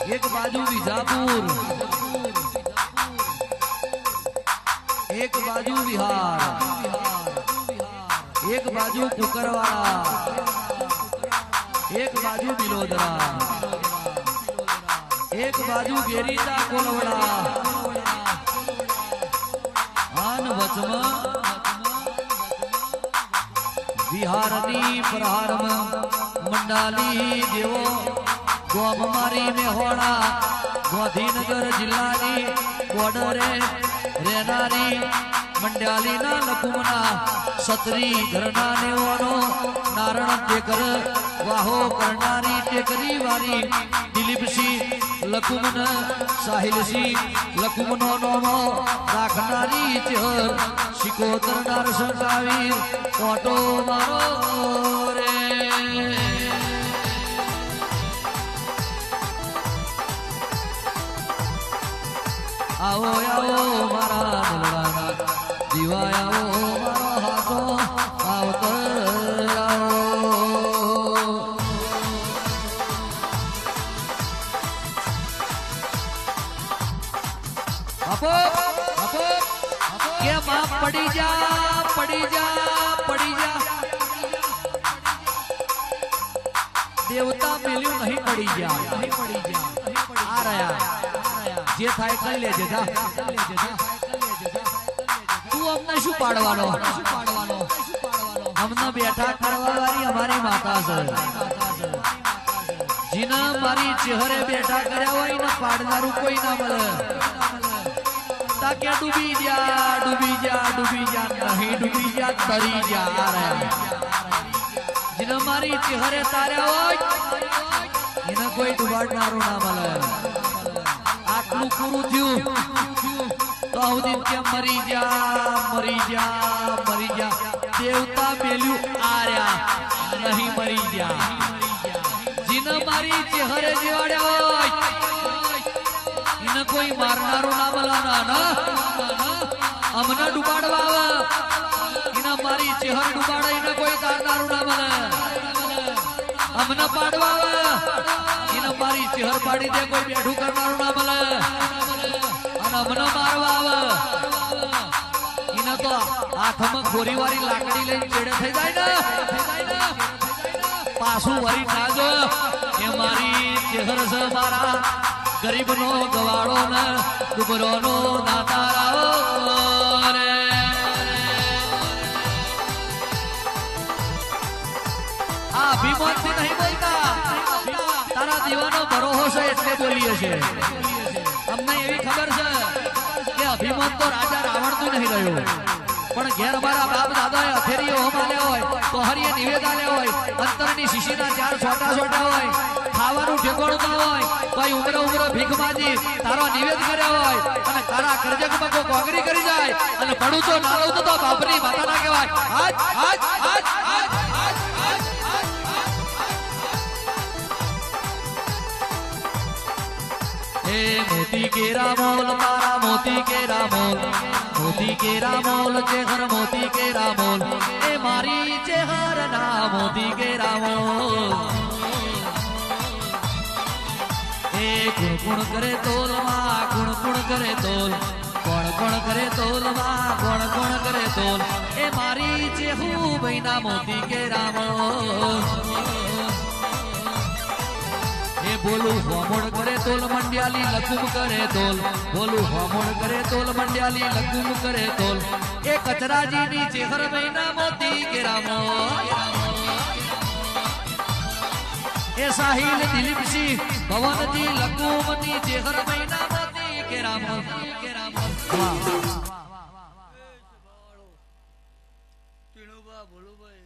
एक बाजू विजापुर, एक बाजू बिहार, एक बाजू कुकरवाड़ा, एक बाजू बिलोदरा, एक बाजू गेरीता कोलवड़ा, आन वचमा बिहारनी प्रहारमा मंडाली देवो गोममारी में होड़ा गांधीनगर जिल्लानी बॉर्डरे રહેનારી મંડાલીના લકુમના સત્રી ઘરના નેવાનો નારણ ટેકર વાહો કરનારી ટેકરી વારી દિલીપસિંહ લકુમન સાહિલસિંહ લકુમનો નોમો રાખનારી ચહર શિકોતરનાર સંસાવીર ઓટો મારો રે आओ आओ मारा दिलवाना दीवा आओ मारो हाथो आवतर आओ अपो अपो के मां पड़ी जा पड़ी जा पड़ी जा देवता मिल्यू नहीं पड़ी जा नहीं पड़ी जा आ रहा જે થાય કરી લેજે જા તું અમને શું પાડવાનો અમને બેઠા કરવા વાળી અમારી માતા છે જીના મારી ચહેરે બેઠા કર્યા હોય ને પાડનારું કોઈ ના મળે તાકે ડૂબી જા ડૂબી જા ડૂબી જા નહીં ડૂબી જા તરી જા આ રહ્યા જીના મારી ચહેરે તાર્યા હોય એને કોઈ ડૂબાડનારું ના મળે આટલું પૂરું થયું તો સુધી કે મરી જા મરી જા મરી જા દેવતા મેલ્યું આર્યા નહીં મરી જા જીને મારી ચહેરે જીવાડ્યા હોય એને કોઈ મારનારું ના બોલાના ના અમને ડૂબાડવા આવે એને મારી ચહેર ડૂબાડે એને કોઈ તારનારું ના મળે અમને પાડવા આવે મારી ચહેર પાડી દે કોઈ બેઠું કરનારું ના મળે અને અમને મારવા આવે એને તો હાથમાં ખોરી વાળી લાકડી લઈને ચેડે થઈ જાય ને પાછું વરી ના જો એ મારી ચહેર છે મારા ગરીબ નો ગવાડો ને દુબરો નો નાતારાઓ રે આ અભિમાન થી નહીં બોલતા તારા દીવાનો ભરોસો છે એટલે બોલીએ છે અમને એવી ખબર છે કે અભિમત તો રાજા રાવણ નહીં રહ્યો પણ ઘેર અમારા બાપ દાદાએ અથેરીઓ હોમ આલ્યા હોય તો હરિયે નિવેદ આલ્યા હોય અંતરની શીશીના ચાર છોટા છોટા હોય ખાવાનું ઠેકોણું ના હોય કોઈ ઉમરે ઉમરે ભીખ માજી તારો નિવેદ કર્યા હોય અને તારા કરજકમાં કોઈ કોગરી કરી જાય અને પડું તો ના લઉં તો બાપની માતા ના કહેવાય આજ આજ આજ આજ मोती के रामोल तारा मोती के रामोल चेहर मोती के रामोल ए मारी चेहर ना मोती के रामोल ए गुण गुण करे तोल मा गुण गुण करे तोल गुण गुण करे तोल मा गुण गुण करे तोल ए मारी चेहू बैना मोती के रामोल बोलू होमोड़ करे तोल मंडियाली लकुम करे तोल बोलू होमोड़ करे तोल मंडियाली लकुम करे तोल ए कचरा जी नी चेहर महीना मोती के रामो ए साहिल दिलीप सिंह भवन जी लकुम नी चेहर महीना मोती के रामो તીણુબા ભોલુભાઈ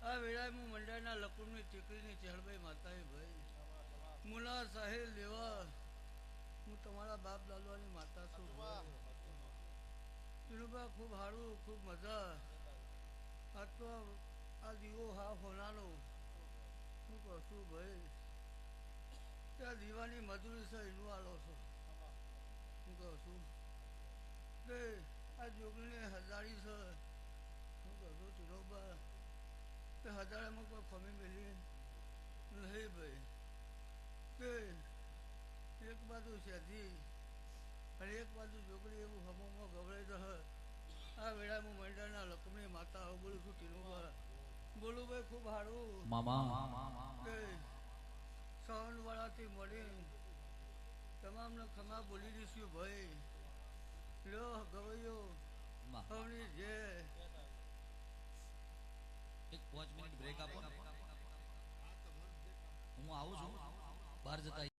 આ વેળાએ હું મંડાના લકુમની ટીકરીની ચહેરભાઈ માતાએ ભાઈ મુલા સાહેલ દેવા હું તમારા બાપ દાદાની માતા છું તીણુબા ખૂબ સારું ખૂબ મજા આ તો આ દીવો હા હોનાનો હું કહું છું ભાઈ ત્યાં દીવાની મજૂરી છે એનું આલો છો હું કહું છું કે આ જોગણીને હજારી છે હું કહું છું ટીનોબા કે હજારમાં કોઈ ખમી મેલી નહીં ભાઈ કે એક બાજુ સેધી અને એક બાજુ છોકરી એવું હમોમાં ગભરાઈ જશે આ વેળા હું મંડળના લક્ષ્મી માતા આવું બોલું છું ટીનોબા બોલું ભાઈ ખૂબ સારું મામા કે સહનવાળાથી મળી તમામને ખમા બોલી દઈશું ભાઈ લો ગવૈયો હવની જે એક 5 મિનિટ બ્રેક આપો હું આવું છું બહાર જતા